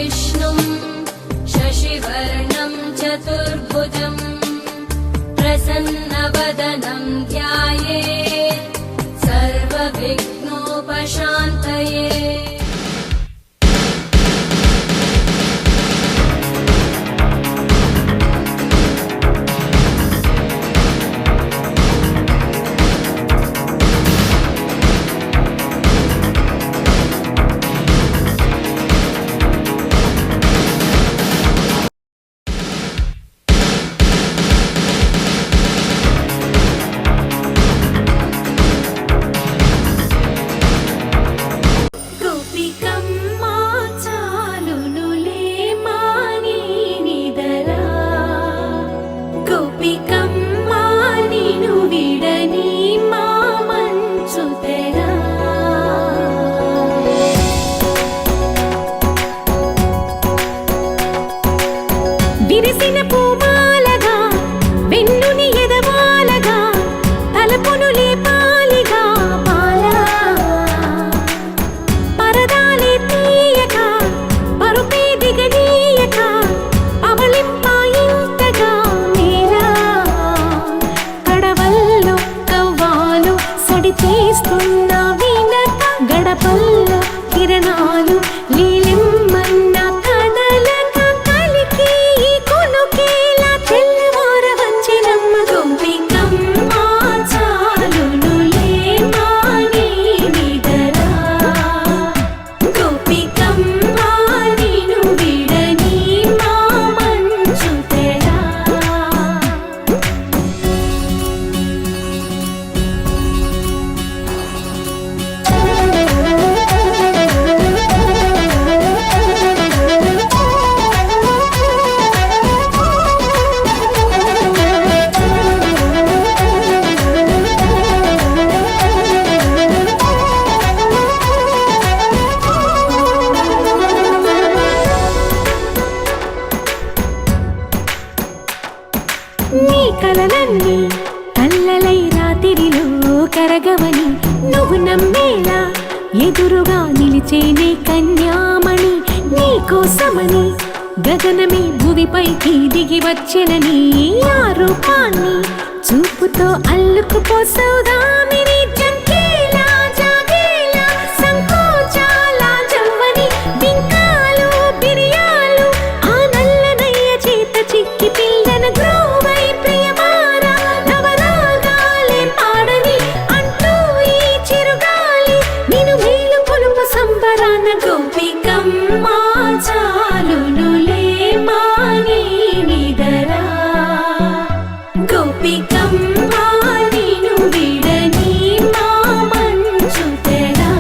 विष्णुं शशिवर्णं चतुर्भुजं प्रसन्नवदनं ध्यायेत् सर्वविघ्नोपशान्तये। విరిసిన పూమాలగా వెన్నుని ఎదవాలగా తలపును లేపాలిగా పాలా పరదాలే తీయక పరుపే దిగనీయక అవలింపాయింతగా మేరా కడవల్లో కవ్వాలు సడి చేస్తున్న వీణత గడపల్లో కిరణాలు లీలిమ్మన్న నీ కలలన్నీ కల్లలై రాత్రిలో కరగవని నువ్వు నమ్మేలా ఎదురుగా నిలిచేనే కన్యామణి నీ కోసమని గగనమే భువిపైకి దిగి వచ్చెనని ఆ రూపాన్ని చూపుతో అల్లుకుపోసౌదామిని జంకేలా జాగేలా సంకోచాల జవ్వని బింకాలు బిరియాలు ఆ నల్లనయ్య చేత చిక్కి పిల్లన గ్రోవై ప్రియమారా నవరాగాలే పాడని అంటూ ఈ చిరుగాలి నిన్ను మేలు కొలుపు సంబరాన గోపికమ్మ చాలునులే మాని నిదరా గోపికమ్మ నిన్ను విడని మా మంచు తెరా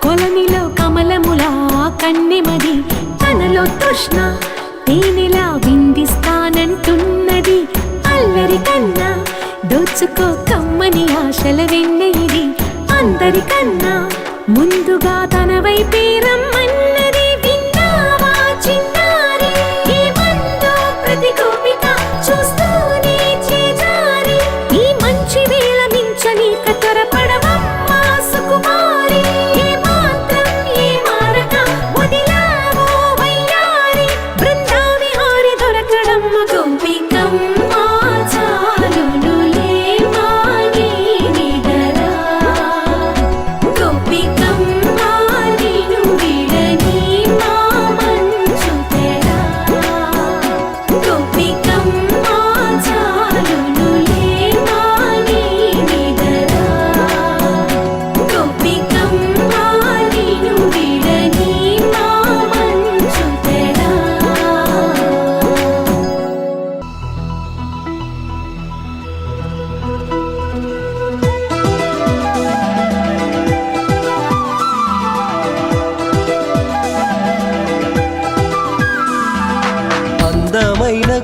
కొలనిలో కమలములా కన్నెమది తనలో తృష్ణ తేనెలా విందిస్తానంటున్నది అల్లరి కన్నా దోచుకో కమ్మని ఆశల వెన్నెయిది అందరికన్నా ముందుగా తన వైపే రమ్మన్నది విన్నావా చిన్నారి ఏమందో ప్రతి గోపిక చూస్తూనే చేజారి ఈ మంచి వేళ మించని త్వరపడవమ్మా సుకుమారి ఏ మాత్రం ఏ మారక వదిలావో వయ్యారి బృందావిహారి దొరకడమ్మ గోపికమ్మ చాలునులే మాని నిదరా గోపికమ్మ నిన్ను విడని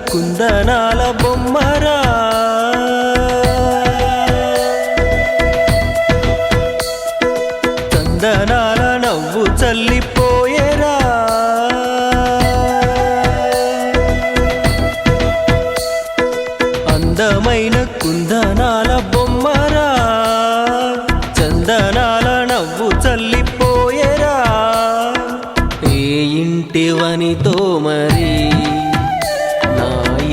కుందనాల బొమ్మరా చందనాల నవ్వు చల్లిపోయేరా అందమైన కుందనాల బొమ్మరా చందనాల నవ్వు చల్లిపోయేరా ఏ ఇంటివనితో మరి నా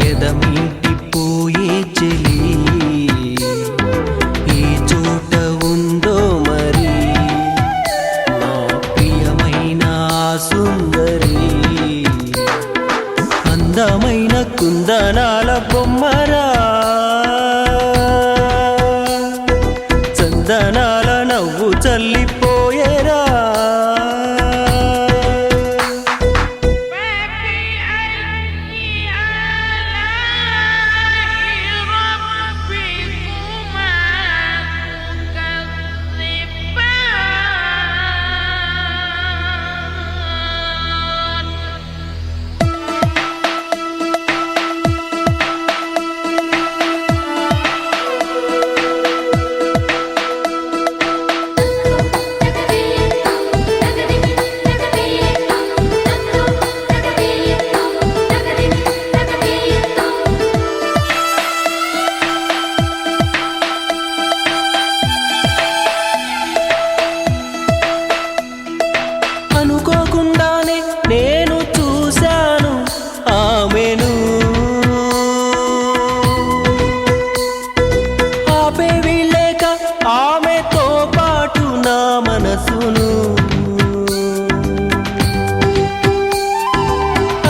ఎదమింటి పోయే చెలి ఏ చోట ఉందో మరి నా ప్రియమైన సుందరి అందమైన కుందనాల బొమ్మరా చందనాల నవ్వు చల్లిపోయేరా అనుకోకుండానే నేను చూశాను ఆమెను ఆపే వీళ్ళేక ఆమెతో పాటు నా మనసును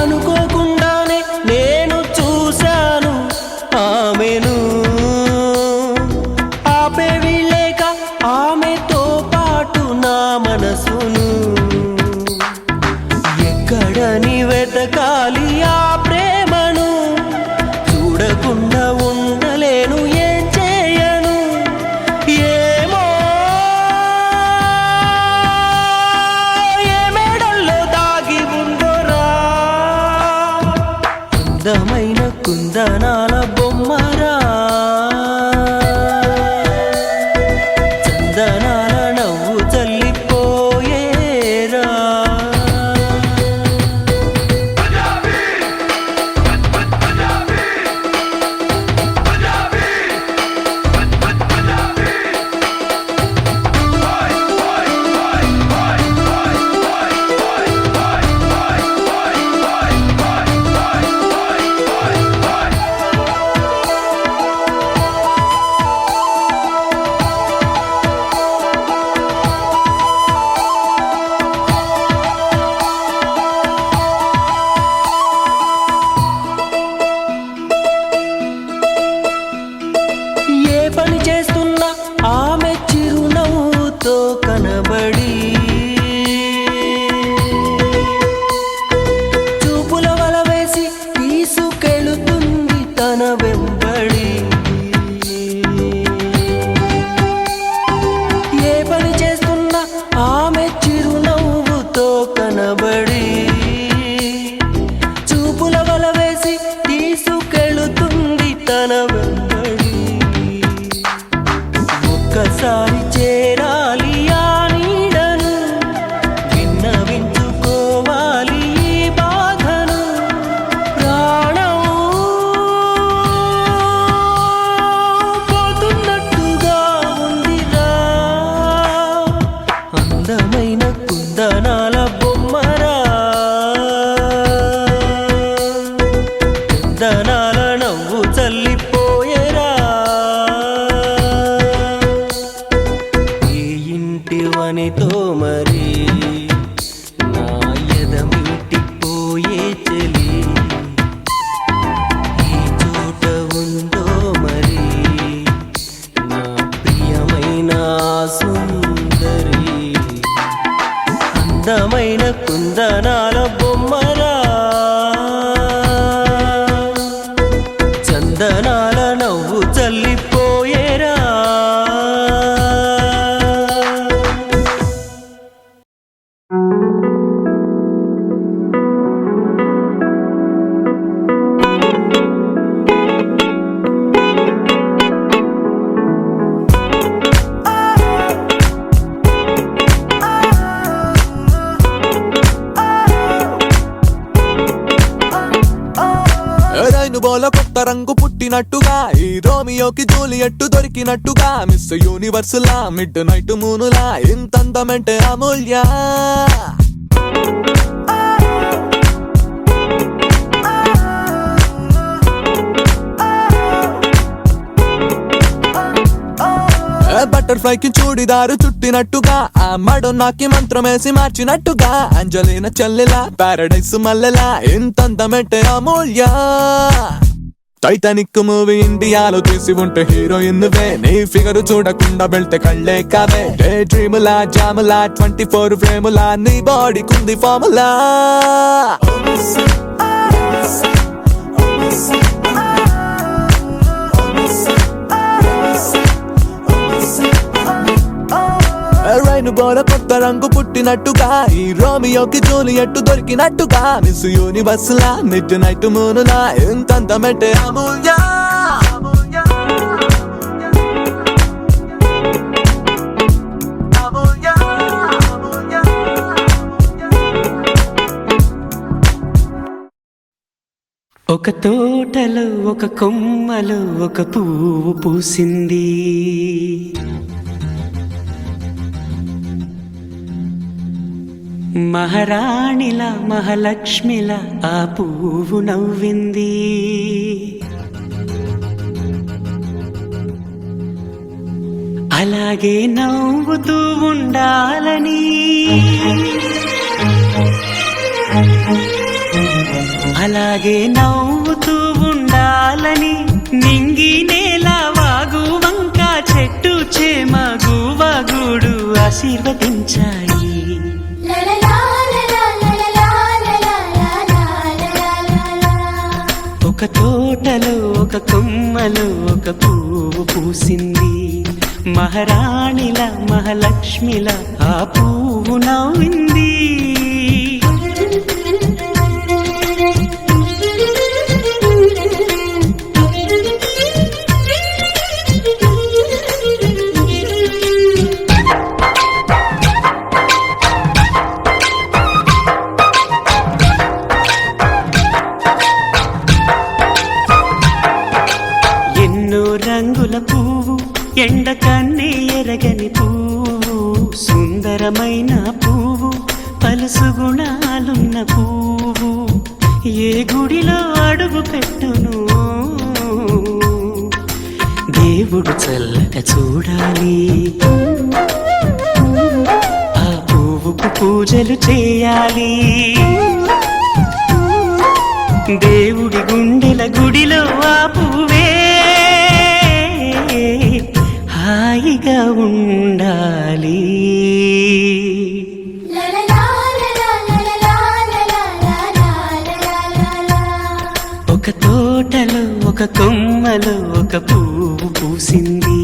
అనుకోకుండానే నేను చూశాను ఆమెను ఆపే వీళ్ళేక ఆమెతో పాటు నా మనసును ఎక్కడని వెతకాలి ఆ ప్రేమను చూడకుండా ఉండలేను ఏం చేయను ఏమో ఏ మేడల్లో దాగి ఉందోరా అందమైన కుందనాల బొమ్మరా చందనాల నవ్వు చల్లిపోయేరా ఏ పని చేస్తున్నా ఆమె చిరునవ్వుతో కనబడి చూపుల వల వేసి తీసుకెళుతుంది తన వెంబడి ఏ పని చేస్తున్నా ఆమె చిరునవ్వుతో కనబడి చూపుల వల వేసి తీసుకెళుతుంది తన వెంబడి ఒక్కసారి చేరాలి ఆ నీడను విన్నవించుకోవాలి ఈ బాధను ప్రాణం పోతున్నట్టుగా ఉందిరా అందమైన కుందనాల బొమ్మరా చందనాల నవ్వు చల్లిపోయేరా రైనుబోలో కొత్త రంగు పుట్టినట్టుగా ఈ రోమియోకి జూలియట్ దొరికినట్టుగా మిస్ యూనివర్స్ లా మిడ్ నైట్ మూనులా ఇంతందమంటే అమూల్య బటర్ఫ్లైకి చూడిదారు చుట్టినట్టుగా ఆ మడోన్నాకి మంత్రమేసి మార్చినట్టుగా అంజలిన చెల్లెలా పారడైస్ మల్లెలా ఇంతందమంటే అమూల్య టైటానిక్ మూవీ ఇండియాలో తీసి ఉంటే హీరోయిన్ నువ్వే నీ ఫిగర్ చూడకుండా వెళ్తే కళ్ళే కావే డే డ్రీములా జాములా 24 ఫ్రేములా నీ బాడీకుంది ఫార్ములా రైనుబోలో కొత్త రంగు పుట్టినట్టుగా ఈ రోమియోకి జూలియట్ దొరికినట్టుగా మిస్ యూనివర్స్ లా మిడ్ నైట్ మూనులా ఇంతందమంటే అమూల్య ఒక తోటలో ఒక కొమ్మలో ఒక పువ్వు పూసింది మహారాణిల మహాలక్ష్మిల ఆ పువ్వు నవ్వింది అలాగే నవ్వుతూ ఉండాలని అలాగే నవ్వుతూ ఉండాలని నింగి నేల వాగు వంక చెట్టు చేమ గువగుడు ఆశీర్వదించాయి ఒక తోటలో ఒక కొమ్మలో ఒక పువ్వు పూసింది మహారాణిల మహాలక్ష్మిల ఆ పువ్వు నవ్వింది రంగుల పువ్వు ఎండ కన్నే ఎరగని పువ్వు సుందరమైన పువ్వు పలుసు గుణాలున్న పువ్వు ఏ గుడిలో అడుగు పెట్టును దేవుడు చల్లగా చూడాలి ఆ పువ్వుకు పూజలు చేయాలి దేవుడి గుండెల గుడిలో ఆ పువ్వే హాయిగా ఉండాలి ఒక తోటలో ఒక కొమ్మలో ఒక పువ్వు పూసింది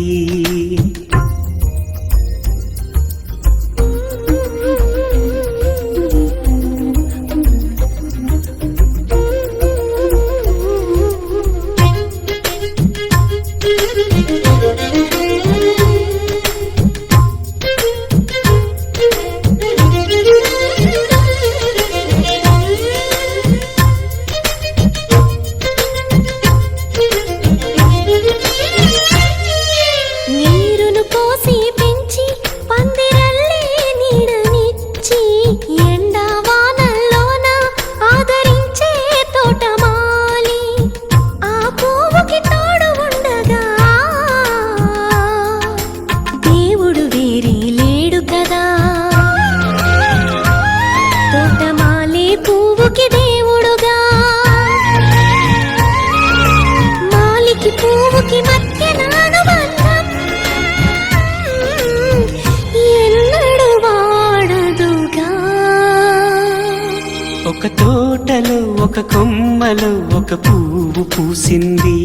ఒక తోటలో ఒక కొమ్మలో ఒక పువ్వు పూసింది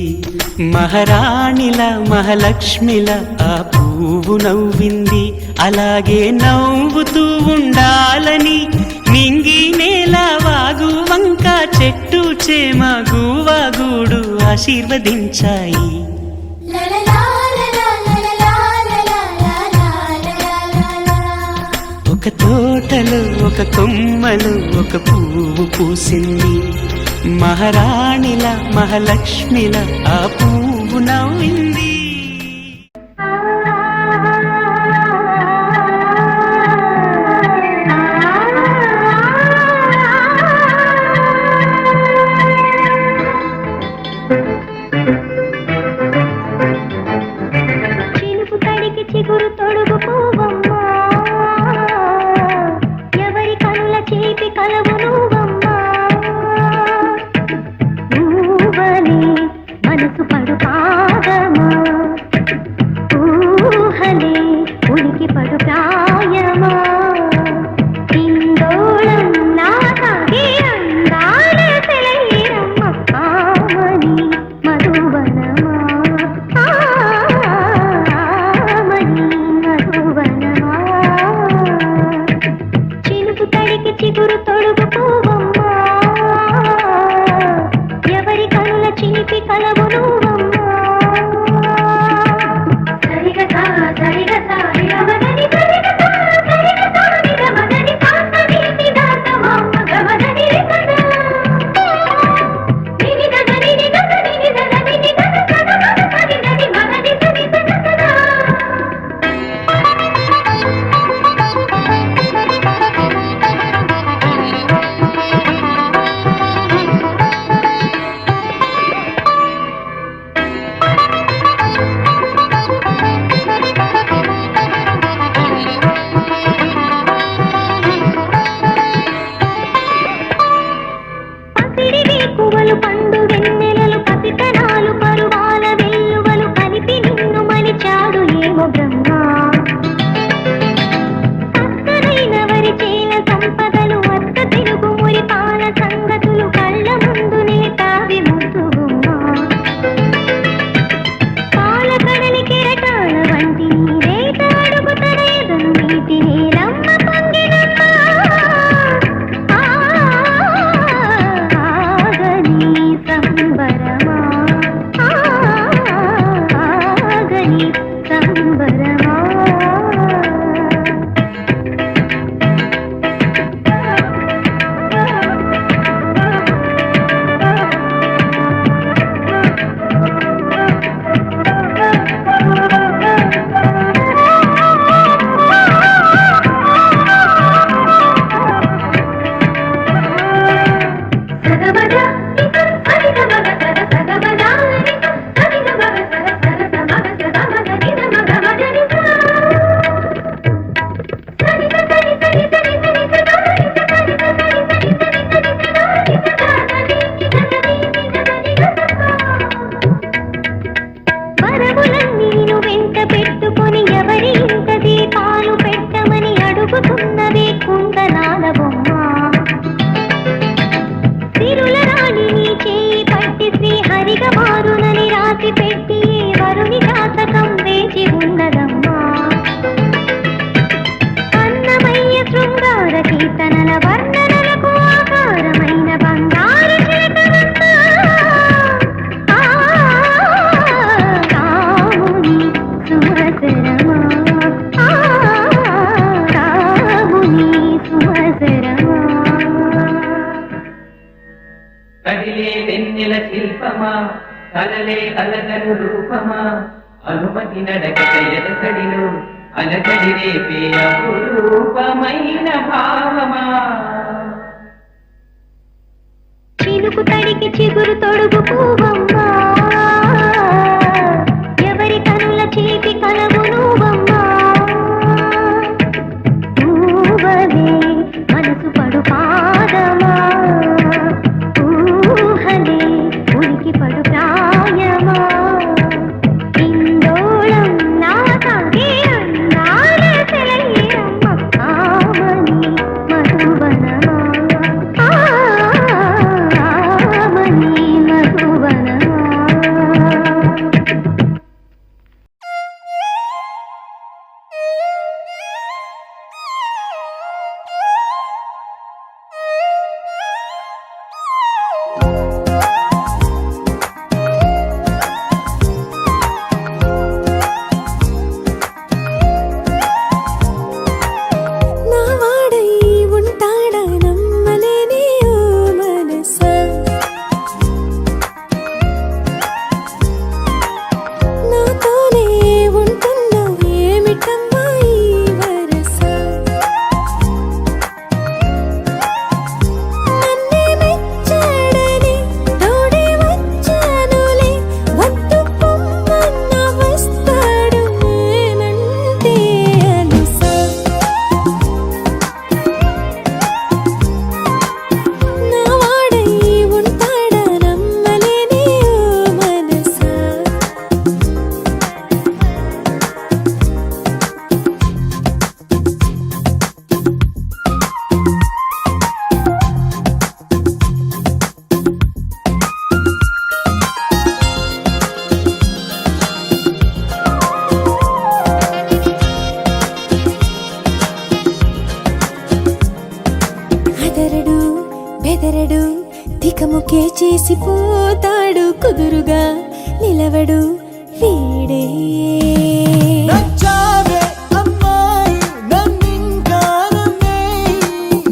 మహారాణిల మహాలక్ష్మిల ఆ పువ్వు నవ్వింది అలాగే నవ్వుతూ ఉండాలని నింగి నేల వాగు వంక చెట్టు చేమ గువగుడు ఆశీర్వదించాయి ఒక తోటలో ఒక కొమ్మలో ఒక పువ్వు పూసింది మహారాణిల మహాలక్ష్మిల ఆ పువ్వు నవ్వింది. చినుకు తడికి చిగురు తొడుగు పువ్వమ్మా, ఎవరి కనుల చేతి కలవు నువ్వమ్మా. ఊవలే మనసు పడు పాదమా, ఊహలే ఉనికి పడు ప్రాయమా. ఇందోళం నా సాగే అందాల సెలయేరమ్మ, ఆమని మధువనమా, ఆమని మధువనమా. చినుకు తడికి చిగురు తొడుగు పువ్వమ్మా, ఎవరి కనుల చిలిపి కలవు నువ్వమ్మా. సరిగసా సరిగసా నిరమదని సరిగసా సరిగసా నిరమదని సాసని నిదాతమా మగమదని రిసదా నినిదని నిదని నిదని నిదని సదమా సరిదని మనని సని సదసదా. పసిడి వేకువలు పండు వెన్నెలలు పసితనాలు పరువాల వెల్లువలు కలిపి నిన్ను మలిచాడు ఏమో బ్రహ్మ. అక్కడైన వరి చేల సంపదలు అత్త తిరుగు మురి పాల సంగతులు కళ్ళ ముందునే తావి ముద్దుగుమ్మా. పాల కడలి కెరటాల వంటి రేత అడుగు తడేదను నీటి నీలమ్మ పొంగినమ్మ. ఆగని సంబరమా, ఆగని సంబరమా. సగమగ సరిగమగ సర సగమగ సరిగమగ సర సర సమగ సగమగ నిరమగ మగనిస సరిగ సరి సరి సరి సరి సరి సరి వరములన్నీ వెంట పెట్టుకొని ఎవరి ఇంత దీపాలు పెట్టమని అడుగుతున్నవే కుందనాల బొమ్మ. తిరుల రాణి నీ చేయి పట్టి శ్రీహరిగా మారునని రాసి పెట్టి వరుని జాతకం వేచి ఉన్నదమ్మా. అన్నమయ్య శృంగార కీర్తనల వర్ణనలకు ఆకారమైన బంగారు చిలకనమ్మా. రాముని సుమసరమా, రాముని సుమసరమా. కదిలే వెన్నెల శిల్పమా కలలే అలగను రూపమా అనుమతి నడకట ఎదసడిలో అలకడి రేపే అపురూపమైన భావమా. చినుకు తడికి చిగురు తొడుగు పువ్వమ్మా, ఎవరి కనుల చేతి కలవు నువ్వమ్మా. ఊవలే మనసు పడు పాదమా, ఊహలే ఉనికి పడు ప్రాయమా. ఇందోళం నా సాగే అందాల సెలయేరమ్మ, ఆమని మధువనమా, ఆమని మధువనమా. ఊరికే చేసిపోతాడు కుదురుగా నిలవడు వీడే నచ్చావే అమ్మాయి నన్నింకా నమ్మేయ్.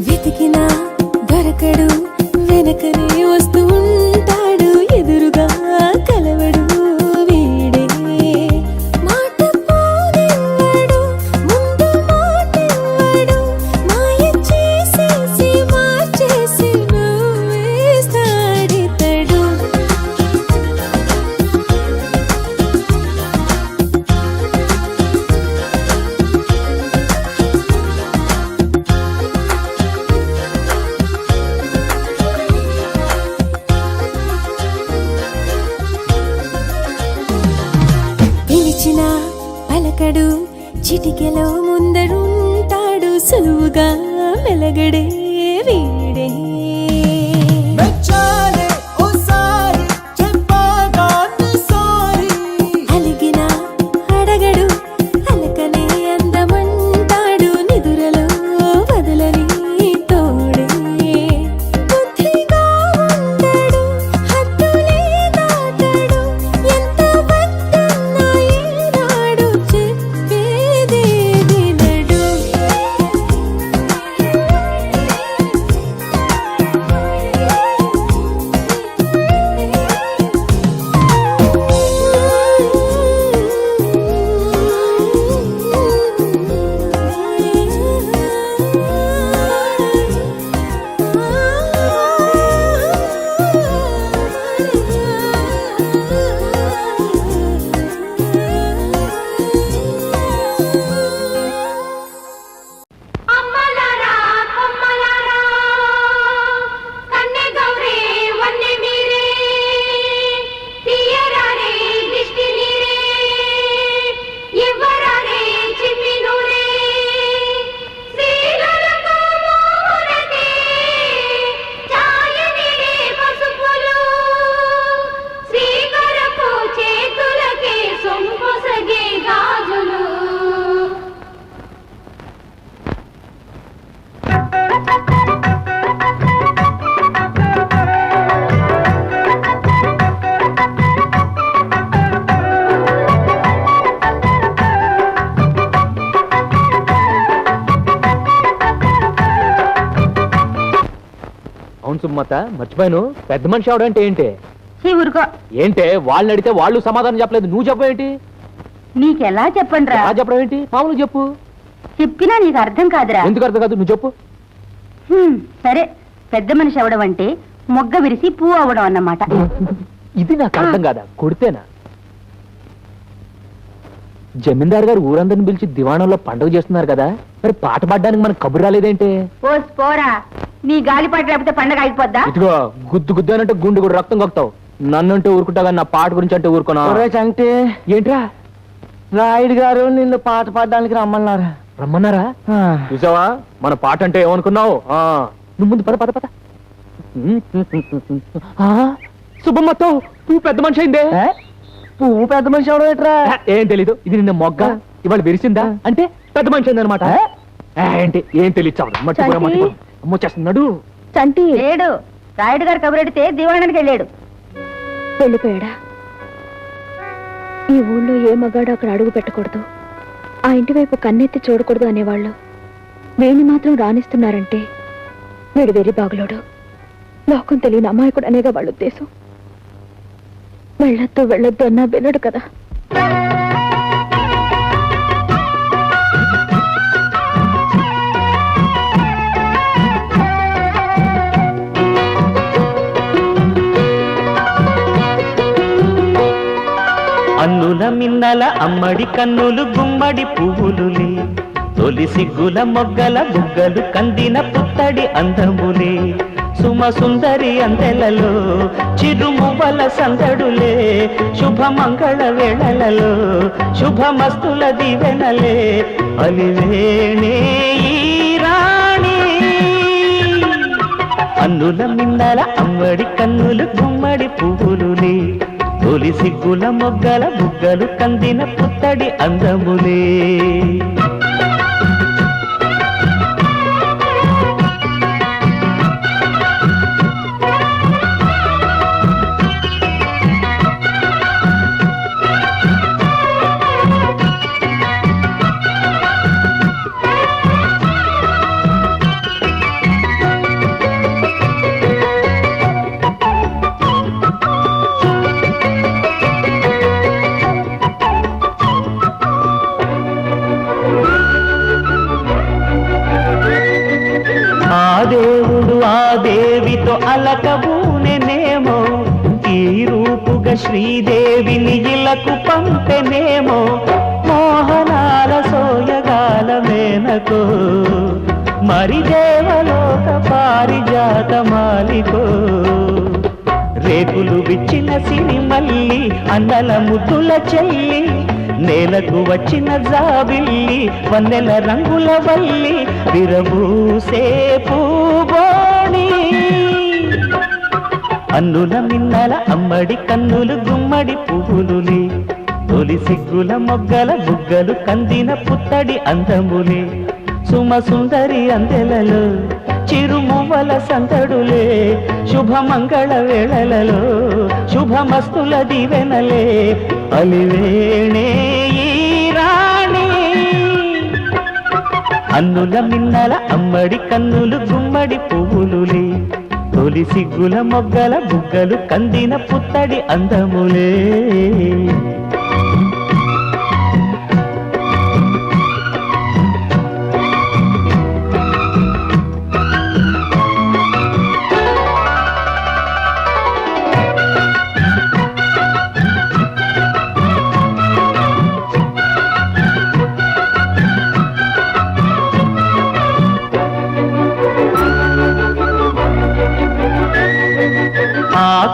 వెతికినా దొరకడు వెనకనే వస్తూ ఉంటాడు ఎదురుగా కలవడు వీడే మాట పోనివ్వడు ముందు మాటివ్వడు మాయ చేసేసి మార్చేసి నువ్వేస్తాడితడు పిలిచిన పలకడు చిటికెలో ముందరుంటాడు సులువుగా మెలగడే వీడే మెచ్చాలే ఓసారి చెప్పగానే సారీ. అలిగిన అడగడు అలకనే అందమంటాడు నిదురలో వదలని తోడే బుద్ధిగా ఉండడు హద్దులే దాటడు ఎంత వద్దన్నా ఏనాడు చెప్పేదే వినడు అమ్మలారా కొమ్మలారా కన్నె గౌరే వన్నె మీరే తీయరారే దిష్టి నీరే ఇవ్వరారే చిమ్మి నూరే శ్రీలకు మోహనకే ఛాయనిరే పసుపులు శ్రీకరకు చేతులకే సొంపొసగే గాజులు అవును సుమ్మత మర్చిపోయాను పెద్ద మనిషి అవడంటే ఏంటి ఊరుకో ఏంటే వాళ్ళని అడిగితే వాళ్ళు సమాధానం చెప్పలేదు నువ్వు చెప్పేంటి నీకెలా చెప్పండ్రా చెప్పడం ఏంటి మామూలు చెప్పు చెప్పినా నీకు అర్థం కాదురా ఎందుకు అర్థం కాదు నువ్వు చెప్పు సరే పెద్ద మనిషి అవడం అంటే మొగ్గ విరిసి పువ్వు అవడం అన్నమాట ఇది నాకు అర్థం కాదా కొడితేనా జమీందారు గారు ఊరందరిని పిలిచి దివాణంలో పండుగ చేస్తున్నారు కదా మరి పాట పాడడానికి మనకు కబురు రాలేదేంటి పోస్ పోరా నీ గాలిపాట లేకపోతే పండగ అయిపోద్దా ఇదిగో గుద్దు గుద్దు అనంటే గుండు కూడా రక్తం కొక్తావు నన్నంటే ఊరుకుంటా కానీ నా పాట గురించి అంటే ఊరుకున్నా అంటే ఏంట్రా రాయుడు గారు నిన్ను పాట పాడడానికి రమ్మన్నారు. రమ్మన్నారా చూసావా మన పాట అంటే ఏమనుకున్నావు నువ్వు ముందు పద పద పద శుభమ్మతో నువ్వు పెద్ద మనిషి అయిందే పువ్వు పెద్ద మనిషి అవడం ఎట్రా? ఏం తెలీదు ఇది నిన్న మొగ్గ ఇవాళ విరిసిందా అంటే పెద్ద మనిషి అయింది అనమాట ఏంటి ఏం తెలియచావు మట్టి అమ్మొచ్చేస్తున్నాడు చంటి లేడు రాయుడు గారు కబురెడితే దివాణానికి వెళ్ళాడు వెళ్ళిపోయాడా ఈ ఊళ్ళో ఏ మగాడు అక్కడ అడుగు పెట్టకూడదు ఆ ఇంటి వైపు కన్నెత్తి చూడకూడదు అనేవాళ్ళు వీణ్ణి మాత్రం రాణిస్తున్నారంటే వీడు వెరి బాగులోడు లోకం తెలియని అమాయకుడు అనేగా వాళ్ళ ఉద్దేశం వెళ్ళొద్దు వెళ్ళొద్దు అన్నా వినడు కదా అన్నుల మిన్నల అమ్మడి కన్నులు గుమ్మడి పువ్వులులే తొలి సిగ్గుల మొగ్గల బుగ్గలు కందిన పుత్తడి అందములే సుమ సుందరి అందెలలో చిరుమువ్వల సందడులే శుభమంగళ వేళలలో శుభమస్తుల దివెనలే అలివేణే ఈ రాణి అన్నుల మిన్నల అమ్మడి కన్నులు గుమ్మడి పువ్వులులే తొలి సిగ్గుల మొగ్గల బుగ్గలు కందిన పుత్తడి అందములే శ్రీదేవిని ఇలకు పంపెనేమో మోహనాల సోయగాల మేనకో మరి దేవలోక పారిజాత మాలికో రేకులు విచ్చిన సిరిమల్లి అందల ముద్దుల చెల్లి నేలకు వచ్చిన జాబిల్లి వన్నెల రంగుల వల్లి విరబూసే పూబోణి అన్నుల మిన్నల అమ్మడి కన్నులు గుమ్మడి పువ్వులులే తొలి సిగ్గుల మొగ్గల బుగ్గలు కందిన పుత్తడి అందములే సుమ సుందరి అందెలలో చిరుమువ్వల సందడులే శుభమంగళ వేళలలో శుభమస్తుల దీవెనలే అలివేణే ఈ రాణి అన్నుల మిన్నల అమ్మడి కన్నులు గుమ్మడి పువ్వులులే తొలి సిగ్గుల మొగ్గల బుగ్గలు కందిన పుత్తడి అందములే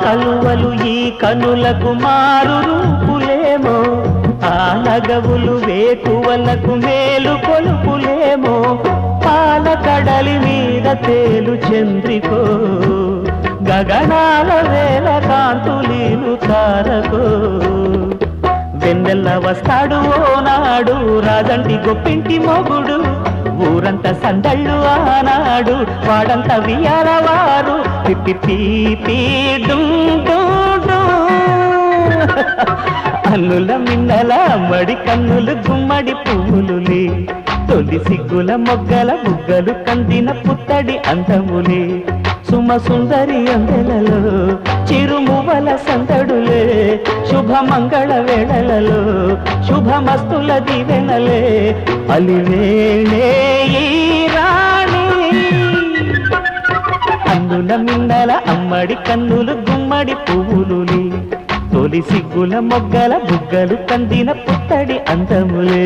కలువలు ఈ కనులకు మారు రూపులేమో ఆ నగవులు వేకువలకు మేలు కొలుపులేమో పాల కడలి మీద తేలు చంద్రికో గగనాల వేల కాంతులీలు తారకో వెన్నెల్ల వస్తాడు ఓనాడు రాజంటి గొప్పింటి మొగుడు ఊరంతా సందళ్ళు ఆనాడు వాడంతా వియాలవారు అన్నుల మిన్నల అమ్మడి కన్నులు గుమ్మడి పువ్వులులే తొలి సిగ్గుల మొగ్గల బుగ్గలు కందిన పుత్తడి అందములే సుమ సుందరి అందెలలో చిరుమువల సందడులే శుభమంగళ వేళలలో శుభమస్తుల దీవెనలే అలివేణే ఈ రాణి అన్నుల మిన్నల అమ్మడి కన్నులు గుమ్మడి పువ్వులులే తొలి సిగ్గుల మొగ్గల బుగ్గలు కందిన పుత్తడి అందములే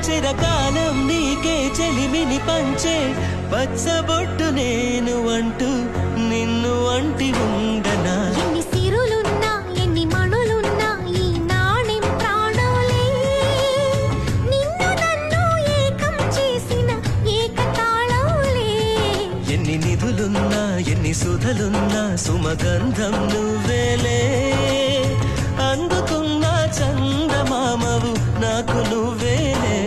చిరకాలం నీకే చెలిమిని పంచే పచ్చబొట్టు నేను అంటూ నిన్ను అంటి ఉండనా ఎన్ని సిరులున్నా ఎన్ని మణులున్నా ఈ నాణెం ప్రాణాలే నిన్ను నన్ను ఏకం చేసిన ఏకతాళంలే ఎన్ని నిధులున్నా ఎన్ని ఎన్ని సుధలున్న సుమగంధం నువ్వేలే అందుకున్న చందమామవు నాకు నువ్వేలే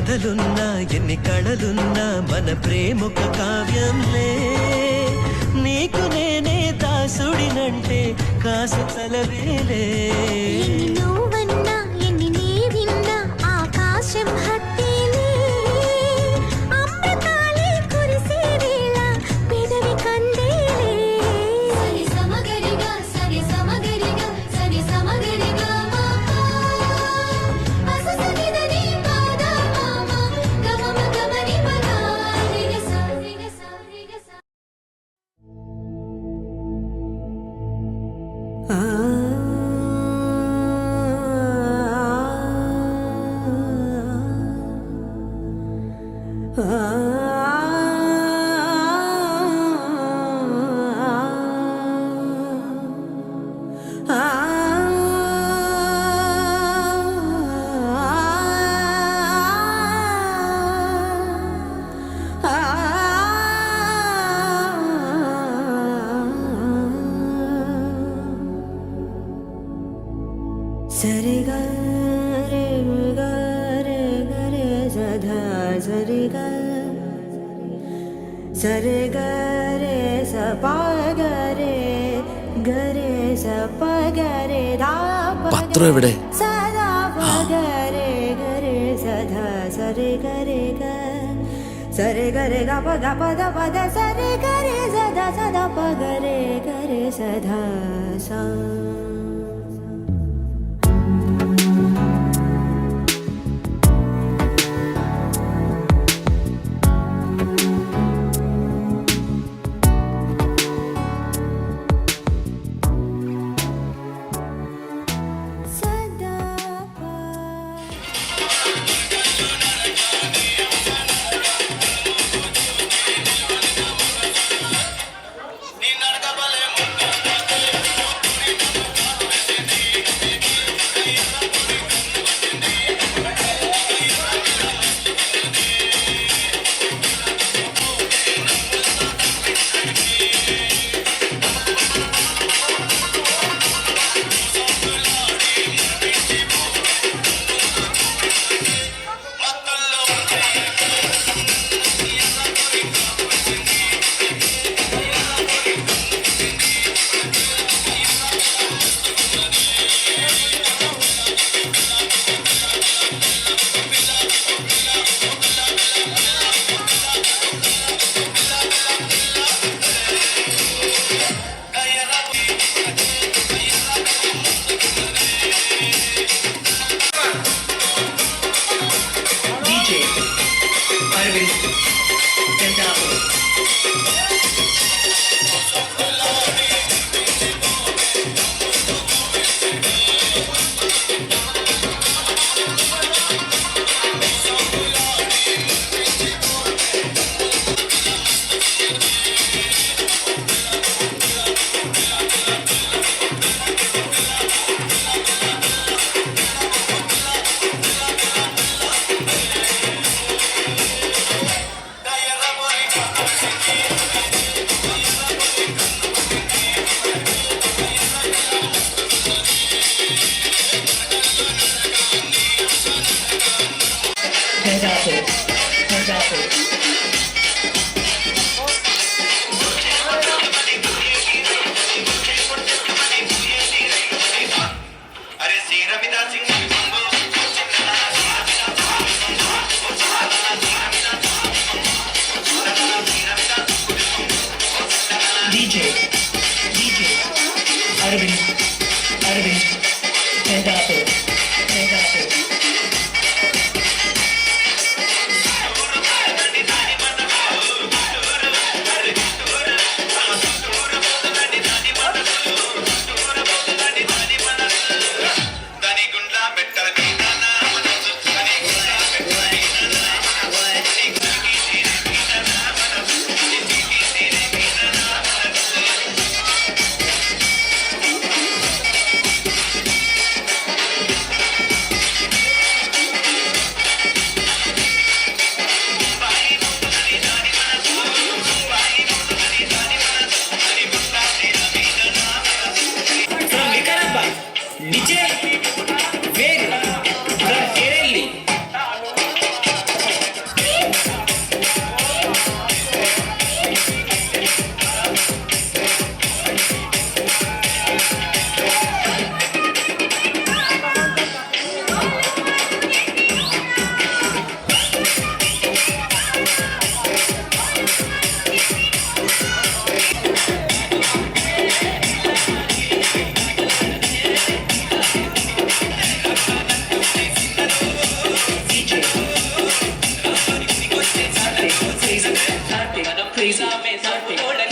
కథలున్నా ఎన్ని కళలున్నా మన ప్రేమొక కావ్యంలే నీకు నేనే దాసుడినంటే కాసు తలవేలే నువ్వన్నా ఎన్ని నీ విన్నా ఆకాశం హత్తేలే అమృతాలే కురిసే వేళ పెదవి కందేలే సరి సమగరిగా సరి సమగరిగా సరి సమగరిగా సరి గరే గరే గరే సధా సరి సరి గరే సపా గరే గరే సప గరే దా പത്രം എവിടെ? സദാ ഗരെ ഗരെ സധా സരി ഗരെ ഗ സരി ഗരെ ഗ പ ద పద సరి గరే సదా సదా ప గరే గరే సధా సా crazy, not crazy.